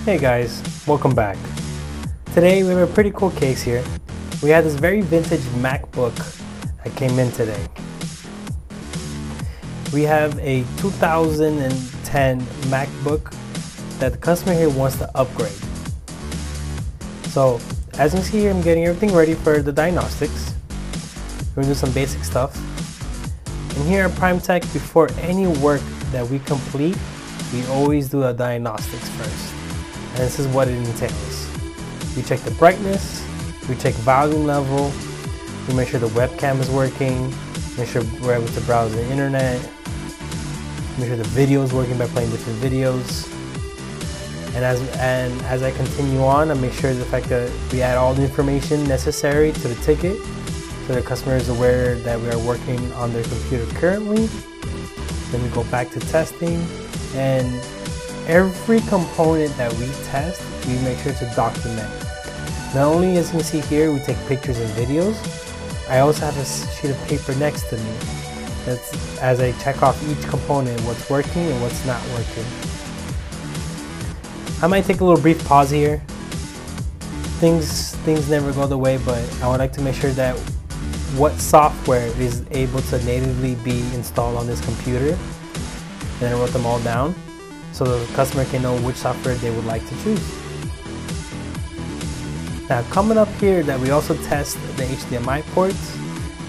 Hey guys, welcome back. Today we have a pretty cool case here. We had this very vintage MacBook that came in today. We have a 2010 MacBook that the customer here wants to upgrade. So as you can see here, I'm getting everything ready for the diagnostics. We're gonna do some basic stuff. And here at Prime Tech, before any work that we complete, we always do a diagnostics first. And this is what it entails. We check the brightness, we check volume level, we make sure the webcam is working, make sure we're able to browse the internet, make sure the video is working by playing different videos. And as I continue on, I make sure the fact that we add all the information necessary to the ticket so the customer is aware that we are working on their computer currently. Then we go back to testing, and every component that we test, we make sure to document. Not only, as you can see here, we take pictures and videos, I also have a sheet of paper next to me. That's as I check off each component, what's working and what's not working. I might take a little brief pause here. Things never go the way, but I would like to make sure that what software is able to natively be installed on this computer. Then I wrote them all down so the customer can know which software they would like to choose. Now coming up here, that we also test the HDMI ports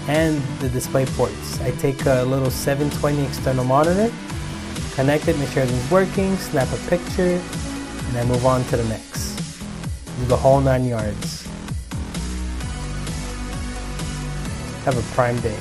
and the display ports. I take a little 720 external monitor, connect it, make sure everything's working, snap a picture, and then move on to the next. Do the whole 9 yards. Have a prime day.